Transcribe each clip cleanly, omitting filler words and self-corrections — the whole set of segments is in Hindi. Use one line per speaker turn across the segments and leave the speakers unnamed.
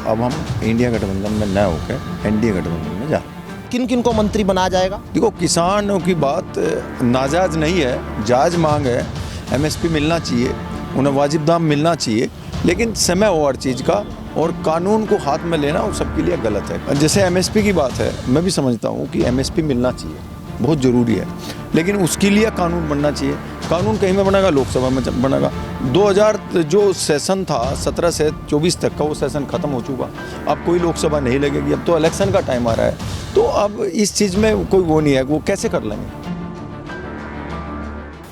अब हम इंडिया गठबंधन में न होकर एनडीए गठबंधन में जा रहे हैं।
किन किन को मंत्री बनाया जाएगा?
देखो, किसानों की बात नाजायज नहीं है, जायज़ मांग है। एमएसपी मिलना चाहिए, उन्हें वाजिब दाम मिलना चाहिए, लेकिन समय हो हर चीज़ का, और कानून को हाथ में लेना वो सबके लिए गलत है। जैसे एमएसपी की बात है, मैं भी समझता हूँ कि एमएसपी मिलना चाहिए, बहुत ज़रूरी है, लेकिन उसके लिए कानून बनना चाहिए। कानून कहीं में बनेगा? लोकसभा में बनेगा। 2000 जो सेशन था 17 से 24 तक का, वो सेशन ख़त्म हो चुका। अब कोई लोकसभा नहीं लगेगी, अब तो इलेक्शन का टाइम आ रहा है। तो अब इस चीज़ में कोई वो नहीं है, वो कैसे कर लेंगे।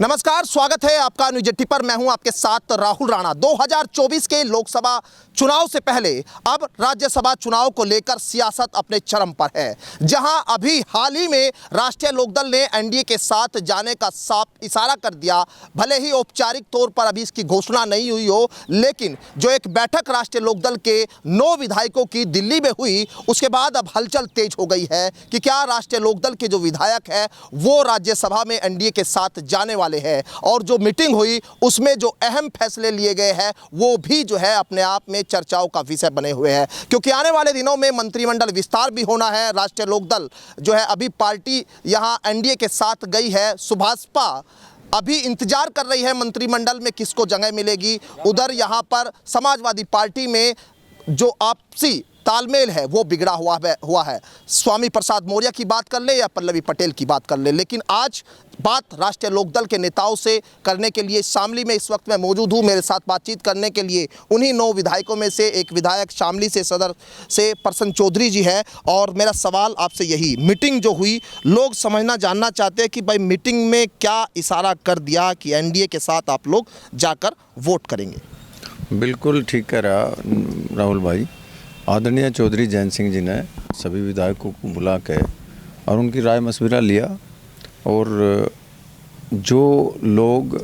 नमस्कार, स्वागत है आपका न्यूज 80 पर। मैं हूं आपके साथ राहुल राणा। 2024 के लोकसभा चुनाव से पहले अब राज्यसभा चुनाव को लेकर सियासत अपने चरम पर है, जहां अभी हाल ही में राष्ट्रीय लोकदल ने एनडीए के साथ जाने का साफ इशारा कर दिया। भले ही औपचारिक तौर पर अभी इसकी घोषणा नहीं हुई हो, लेकिन जो एक बैठक राष्ट्रीय लोकदल के 9 विधायकों की दिल्ली में हुई, उसके बाद अब हलचल तेज हो गई है कि क्या राष्ट्रीय लोकदल के जो विधायक है वो राज्यसभा में एनडीए के साथ जाने वाले हैं। और जो मीटिंग हुई उसमें जो अहम फैसले लिए गए हैं वो भी जो है अपने आप में चर्चाओं का विषय बने हुए हैं, क्योंकि आने वाले दिनों में मंत्रिमंडल विस्तार भी होना है। राष्ट्रीय लोकदल जो है अभी पार्टी यहां एनडीए के साथ गई है, सुभाषपा अभी इंतजार कर रही है मंत्रिमंडल में किसको जगह मिलेगी। उधर यहां पर समाजवादी पार्टी में जो आपसी तालमेल है वो बिगड़ा हुआ है। स्वामी प्रसाद मौर्य की बात कर ले या पल्लवी पटेल की बात कर ले, लेकिन आज बात राष्ट्रीय लोकदल के नेताओं से करने के लिए शामली में इस वक्त मैं मौजूद हूँ। मेरे साथ बातचीत करने के लिए उन्हीं 9 विधायकों में से एक विधायक शामली से सदर से प्रसन्न चौधरी जी है। और मेरा सवाल आपसे यही, मीटिंग जो हुई, लोग समझना जानना चाहते हैं कि भाई मीटिंग में क्या इशारा कर दिया कि एनडीए के साथ आप लोग जाकर वोट करेंगे?
बिल्कुल ठीक कह रहा राहुल भाई। आदरणीय चौधरी जैन सिंह जी ने सभी विधायकों को बुला के और उनकी राय मशविरा लिया, और जो लोग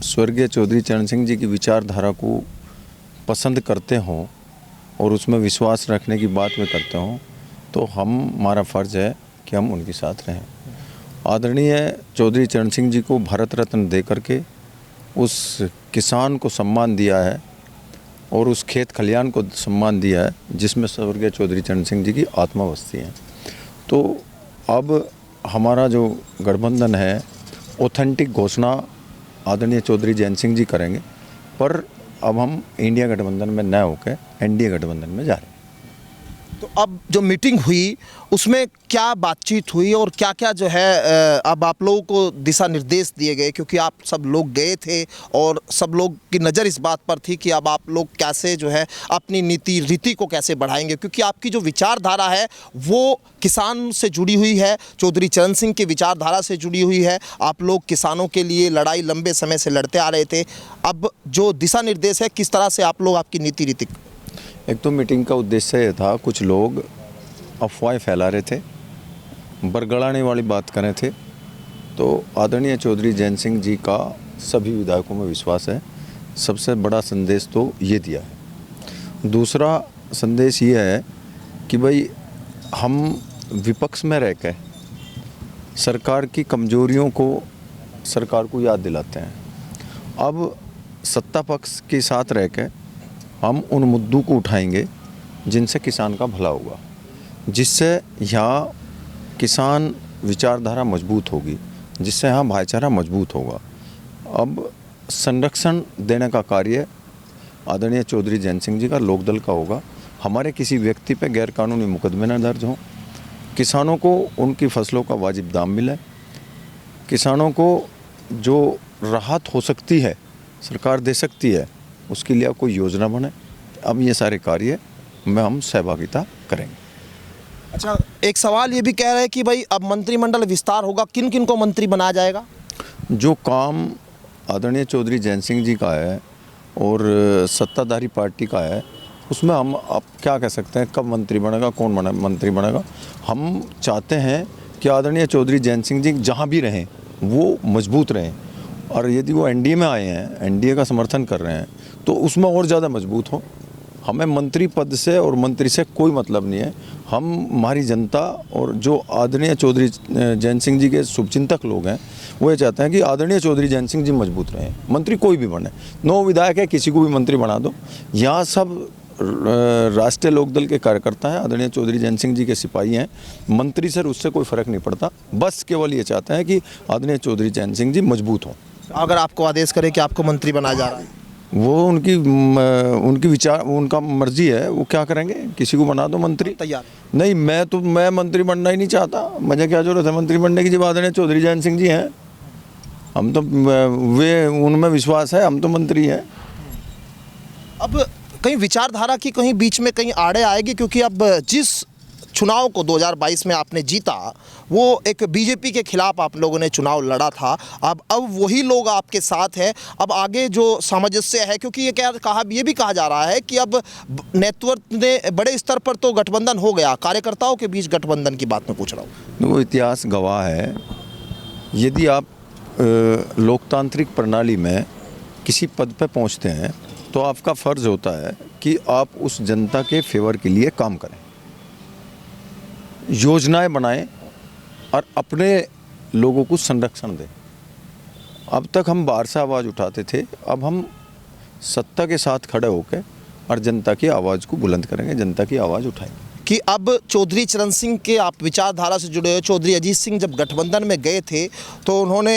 स्वर्गीय चौधरी चरण सिंह जी की विचारधारा को पसंद करते हों और उसमें विश्वास रखने की बात में करते हों, तो हमारा फ़र्ज़ है कि हम उनके साथ रहें। आदरणीय चौधरी चरण सिंह जी को भारत रत्न दे करके उस किसान को सम्मान दिया है और उस खेत खलियान को सम्मान दिया है जिसमें स्वर्गीय चौधरी चरण सिंह जी की आत्मा बसती है। तो अब हमारा जो गठबंधन है, ऑथेंटिक घोषणा आदरणीय चौधरी जैन सिंह जी करेंगे, पर अब हम इंडिया गठबंधन में न होकर एनडीए गठबंधन में जा रहे हैं।
तो अब जो मीटिंग हुई उसमें क्या बातचीत हुई और क्या क्या जो है अब आप लोगों को दिशा निर्देश दिए गए, क्योंकि आप सब लोग गए थे और सब लोग की नज़र इस बात पर थी कि अब आप लोग कैसे जो है अपनी नीति रीति को कैसे बढ़ाएंगे, क्योंकि आपकी जो विचारधारा है वो किसान से जुड़ी हुई है, चौधरी चरण सिंह की विचारधारा से जुड़ी हुई है। आप लोग किसानों के लिए लड़ाई लंबे समय से लड़ते आ रहे थे। अब जो दिशा निर्देश है, किस तरह से आप लोग आपकी नीति रीति?
एक तो मीटिंग का उद्देश्य ये था, कुछ लोग अफवाहें फैला रहे थे, बरगड़ाने वाली बात कर रहे थे। तो आदरणीय चौधरी जैन सिंह जी का सभी विधायकों में विश्वास है। सबसे बड़ा संदेश तो ये दिया है। दूसरा संदेश ये है कि भाई हम विपक्ष में रह के सरकार की कमजोरियों को सरकार को याद दिलाते हैं। अब सत्ता पक्ष के साथ रह के हम उन मुद्दों को उठाएंगे जिनसे किसान का भला होगा, जिससे यहाँ किसान विचारधारा मजबूत होगी, जिससे यहाँ भाईचारा मजबूत होगा। अब संरक्षण देने का कार्य आदरणीय चौधरी जैन सिंह जी का, लोकदल का होगा। हमारे किसी व्यक्ति पे गैरकानूनी मुकदमे न दर्ज हों, किसानों को उनकी फसलों का वाजिब दाम मिले, किसानों को जो राहत हो सकती है सरकार दे सकती है, उसके लिए कोई योजना बने। अब ये सारे कार्य में हम सहभागिता करेंगे।
अच्छा, एक सवाल ये भी कह रहे हैं कि भाई अब मंत्रिमंडल विस्तार होगा, किन किन को मंत्री बनाया जाएगा?
जो काम आदरणीय चौधरी जैन सिंह जी का है और सत्ताधारी पार्टी का है, उसमें हम अब क्या कह सकते हैं कब मंत्री बनेगा, कौन मंत्री बनेगा। हम चाहते हैं कि आदरणीय चौधरी जैन सिंह जी जहाँ भी रहें वो मजबूत रहें, और यदि वो एनडीए में आए हैं, एनडीए का समर्थन कर रहे हैं, तो उसमें और ज़्यादा मजबूत हो। हमें मंत्री पद से और मंत्री से कोई मतलब नहीं है। हमारी जनता और जो आदरणीय चौधरी जैन सिंह जी के शुभचिंतक लोग हैं, वो ये चाहते हैं कि आदरणीय चौधरी जैन सिंह जी मजबूत रहें। मंत्री कोई भी बने, 9 विधायक है, किसी को भी मंत्री बना दो। यहाँ सब राष्ट्रीय लोकदल के कार्यकर्ता हैं, आदरणीय चौधरी जैन सिंह जी के सिपाही हैं। मंत्री सर उससे कोई फ़र्क नहीं पड़ता, बस केवल ये चाहते हैं कि आदरणीय चौधरी जैन सिंह जी मजबूत हों।
अगर आपको आदेश करे कि आपको मंत्री बनाया जा रहा है,
वो उनकी विचार, उनका मर्जी है, वो क्या करेंगे, किसी को बना दो मंत्री।
तैयार
नहीं, मैं मंत्री बनना ही नहीं चाहता। मुझे क्या जरूरत है मंत्री बनने की, जब आदरणीय चौधरी जैन सिंह जी हैं, हम तो वे उनमें विश्वास है, हम तो मंत्री हैं।
अब कहीं विचारधारा की कहीं बीच में कहीं आड़े आएगी, क्योंकि अब जिस चुनाव को 2022 में आपने जीता, वो एक बीजेपी के खिलाफ आप लोगों ने चुनाव लड़ा था। अब वही लोग आपके साथ हैं। अब आगे जो सामंजस्य है, क्योंकि ये भी कहा जा रहा है कि अब नेतृत्व ने बड़े स्तर पर तो गठबंधन हो गया, कार्यकर्ताओं के बीच गठबंधन की बात मैं पूछ रहा हूँ।
वो इतिहास गवाह है, यदि आप लोकतांत्रिक प्रणाली में किसी पद पर पहुंचते हैं तो आपका फ़र्ज़ होता है कि आप उस जनता के फेवर के लिए काम करें, योजनाएं बनाएं और अपने लोगों को संरक्षण दें। अब तक हम बाहर से आवाज़ उठाते थे, अब हम सत्ता के साथ खड़े होकर और जनता की आवाज़ को बुलंद करेंगे, जनता की आवाज़ उठाएंगे।
कि अब चौधरी चरण सिंह के आप विचारधारा से जुड़े हो। चौधरी अजीत सिंह जब गठबंधन में गए थे तो उन्होंने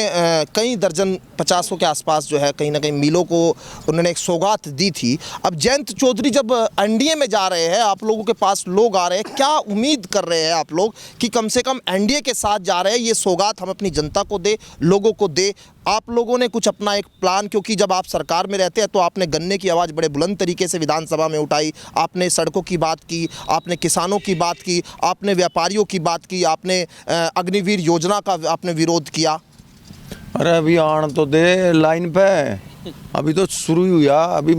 कई दर्जन 50 के आसपास जो है कहीं ना कहीं मिलों को उन्होंने एक सौगात दी थी। अब जयंत चौधरी जब एनडीए में जा रहे हैं, आप लोगों के पास लोग आ रहे हैं, क्या उम्मीद कर रहे हैं आप लोग कि कम से कम एनडीए के साथ जा रहे हैं, ये सौगात हम अपनी जनता को दे, लोगों को दे? आप लोगों ने कुछ अपना एक प्लान, क्योंकि जब आप सरकार में रहते हैं तो आपने गन्ने की आवाज़ बड़े बुलंद तरीके से विधानसभा में उठाई, आपने सड़कों की बात की, आपने किसानों की बात की, आपने व्यापारियों की बात की, आपने अग्निवीर योजना का आपने विरोध किया।
अरे अभी आन तो दे लाइन पे, अभी तो शुरू ही हुआ, अभी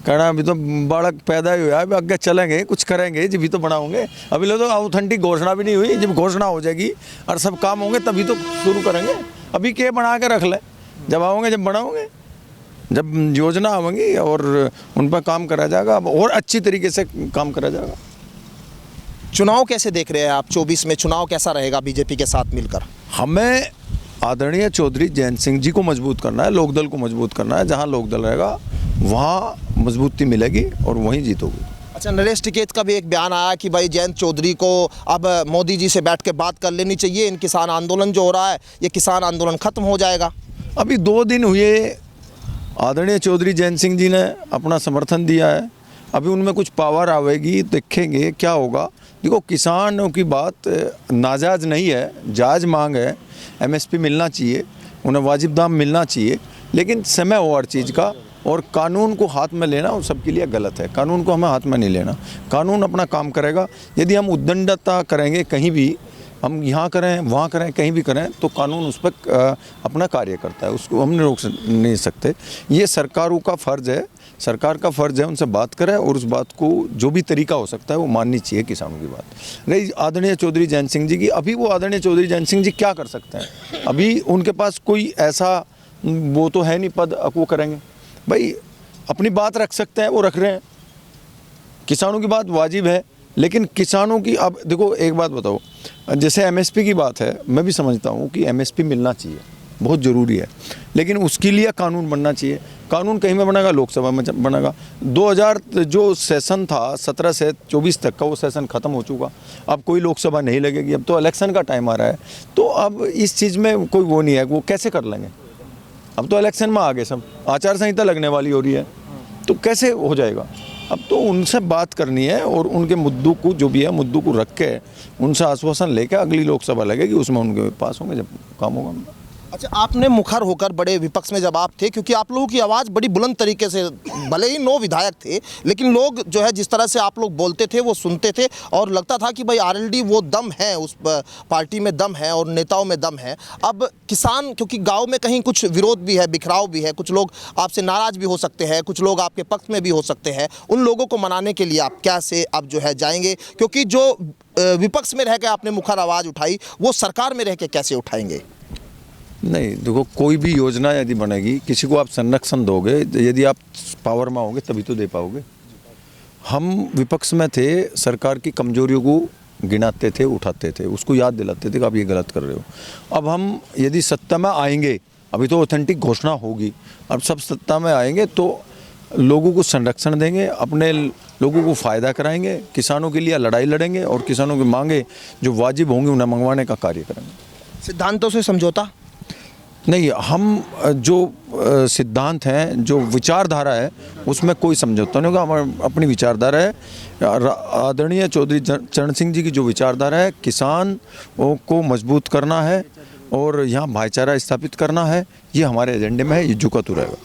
कहना अभी तो बालक पैदा ही हुआ, अभी आगे चलेंगे, कुछ करेंगे जब भी तो बनाओगे। अभी लोग तो ऑथेंटिक घोषणा भी नहीं हुई, जब घोषणा हो जाएगी और सब काम होंगे तभी तो शुरू करेंगे। अभी क्या बना के रख ले, जब आओगे जब बनाओगे, जब योजना आवेंगी और उन पर काम करा जाएगा और अच्छी तरीके से काम करा जाएगा।
चुनाव कैसे देख रहे हैं आप? 24 में चुनाव कैसा रहेगा बीजेपी के साथ मिलकर?
हमें आदरणीय चौधरी जैन सिंह जी को मजबूत करना है, लोकदल को मजबूत करना है। जहां लोकदल रहेगा वहाँ मजबूती मिलेगी और वहीं जीतोगी।
अच्छा, नरेश टिकैत का भी एक बयान आया कि भाई जयंत चौधरी को अब मोदी जी से बैठ के बात कर लेनी चाहिए, इन किसान आंदोलन जो हो रहा है ये किसान आंदोलन खत्म हो जाएगा।
अभी 2 दिन हुए, आदरणीय चौधरी जैन सिंह जी ने अपना समर्थन दिया है, अभी उनमें कुछ पावर आवेगी, देखेंगे क्या होगा। देखो, किसानों की बात नाजायज़ नहीं है, जायज़ मांग है, एमएसपी मिलना चाहिए, उन्हें वाजिब दाम मिलना चाहिए, लेकिन समय हो हर चीज़ का। और कानून को हाथ में लेना उन सबके लिए गलत है, कानून को हमें हाथ में नहीं लेना। कानून अपना काम करेगा। यदि हम उद्दंडता करेंगे, कहीं भी हम यहाँ करें वहाँ करें, कहीं भी करें, तो कानून उस पर अपना कार्य करता है, उसको हम रोक नहीं सकते। ये सरकारों का फ़र्ज़ है, सरकार का फ़र्ज़ है उनसे बात करें और उस बात को जो भी तरीका हो सकता है वो माननी चाहिए किसानों की बात। नहीं, आदरणीय चौधरी जैन सिंह जी की, अभी वो आदरणीय चौधरी जैन सिंह जी क्या कर सकते हैं? अभी उनके पास कोई ऐसा वो तो है नहीं पद, वो करेंगे भाई, अपनी बात रख सकते हैं, वो रख रहे हैं। किसानों की बात वाजिब है, लेकिन किसानों की, अब देखो एक बात बताओ, जैसे एमएसपी की बात है, मैं भी समझता हूँ कि एमएसपी मिलना चाहिए, बहुत ज़रूरी है, लेकिन उसके लिए कानून बनना चाहिए। कानून कहीं में बनेगा, लोकसभा में बनेगा। 2000 जो सेशन था 17 से 24 तक का, वो सेशन ख़त्म हो चुका, अब कोई लोकसभा नहीं लगेगी, अब तो इलेक्शन का टाइम आ रहा है। तो अब इस चीज़ में कोई वो नहीं है, वो कैसे कर लेंगे? अब तो इलेक्शन में आ गए सब, आचार संहिता लगने वाली हो रही है, तो कैसे हो जाएगा? अब तो उनसे बात करनी है और उनके मुद्दों को, जो भी है मुद्दों को रख के उनसे आश्वासन लेकर अगली लोकसभा लगेगी, उसमें उनके पास होंगे जब काम होगा।
अच्छा, आपने मुखर होकर बड़े विपक्ष में जब आप थे, क्योंकि आप लोगों की आवाज़ बड़ी बुलंद तरीके से, भले ही 9 विधायक थे, लेकिन लोग जो है जिस तरह से आप लोग बोलते थे वो सुनते थे और लगता था कि भाई आरएलडी वो दम है, उस पार्टी में दम है और नेताओं में दम है। अब किसान, क्योंकि गाँव में कहीं कुछ विरोध भी है, बिखराव भी है, कुछ लोग आपसे नाराज़ भी हो सकते हैं, कुछ लोग आपके पक्ष में भी हो सकते हैं, उन लोगों को मनाने के लिए आप कैसे अब जो है जाएंगे? क्योंकि जो विपक्ष में रह के आपने मुखर आवाज़ उठाई, वो सरकार में रह के कैसे उठाएंगे?
नहीं, देखो, कोई भी योजना यदि बनेगी, किसी को आप संरक्षण दोगे, यदि आप पावर में होगे तभी तो दे पाओगे। हम विपक्ष में थे, सरकार की कमजोरियों को गिनाते थे, उठाते थे, उसको याद दिलाते थे कि आप ये गलत कर रहे हो। अब हम यदि सत्ता में आएंगे, अभी तो ऑथेंटिक घोषणा होगी, अब सब सत्ता में आएंगे तो लोगों को संरक्षण देंगे, अपने लोगों को फ़ायदा कराएंगे, किसानों के लिए लड़ाई लड़ेंगे और किसानों की मांगे जो वाजिब होंगी उन्हें मंगवाने का कार्य करेंगे।
सिद्धांतों से समझौता
नहीं, हम जो सिद्धांत हैं, जो विचारधारा है, उसमें कोई समझौता नहीं होगा। हमारी अपनी विचारधारा है। आदरणीय चौधरी चरण सिंह जी की जो विचारधारा है, किसान को मजबूत करना है और यहाँ भाईचारा स्थापित करना है, ये हमारे एजेंडे में है, ये झुकाता रहेगा।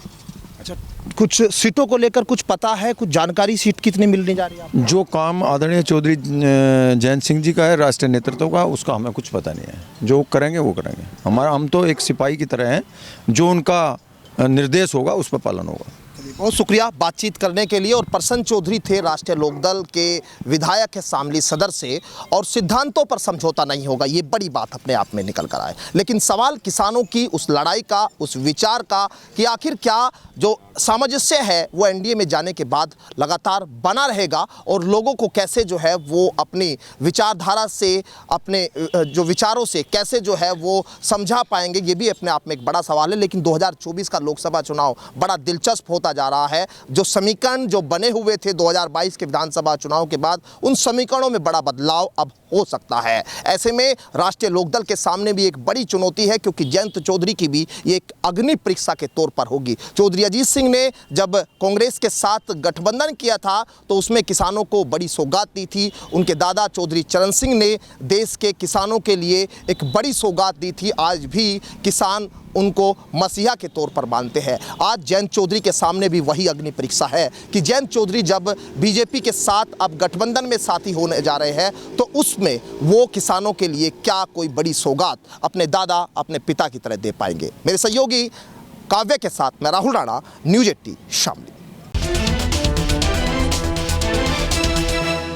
अच्छा, कुछ सीटों को लेकर कुछ पता है, कुछ जानकारी, सीट कितनी मिलने जा रही है आपको?
जो काम आदरणीय चौधरी जयंत सिंह जी का है, राष्ट्रीय नेतृत्व का, उसका हमें कुछ पता नहीं है। जो करेंगे वो करेंगे। हम तो एक सिपाही की तरह हैं, जो उनका निर्देश होगा उस पर पालन होगा।
बहुत शुक्रिया बातचीत करने के लिए। और प्रसन्न चौधरी थे राष्ट्रीय लोकदल के विधायक है शामली सदर से, और सिद्धांतों पर समझौता नहीं होगा, ये बड़ी बात अपने आप में निकल कर आए। लेकिन सवाल किसानों की उस लड़ाई का, उस विचार का कि आखिर क्या जो सामंजस्य है वो एनडीए में जाने के बाद लगातार बना रहेगा, और लोगों को कैसे जो है वो अपनी विचारधारा से, अपने जो विचारों से कैसे जो है वो समझा पाएंगे, ये भी अपने आप में एक बड़ा सवाल है। लेकिन 2024 का लोकसभा चुनाव बड़ा दिलचस्प होता जा रहा है। जो समीकरण जो बने हुए थे 2022 के विधानसभा चुनाव के बाद, उन समीकरणों में बड़ा बदलाव अब हो सकता है। ऐसे में राष्ट्रीय लोकदल के सामने भी एक बड़ी चुनौती है, क्योंकि जयंत चौधरी की भी ये एक अग्नि परीक्षा के तौर पर होगी। चौधरी अजीत सिंह ने जब कांग्रेस के साथ गठबंधन किया था तो उसमें किसानों को बड़ी सौगात दी थी। उनके दादा चौधरी चरण सिंह ने देश के किसानों के लिए एक बड़ी सौगात दी थी। आज भी किसान उनको मसीहा के तौर पर मानते हैं। आज जयंत चौधरी के सामने भी वही अग्नि परीक्षा है कि जयंत चौधरी जब बीजेपी के साथ अब गठबंधन में साथी होने जा रहे हैं, तो उसमें वो किसानों के लिए क्या कोई बड़ी सौगात अपने दादा, अपने पिता की तरह दे पाएंगे। मेरे सहयोगी काव्य के साथ मैं राहुल राणा, न्यूज़ 18 शामली।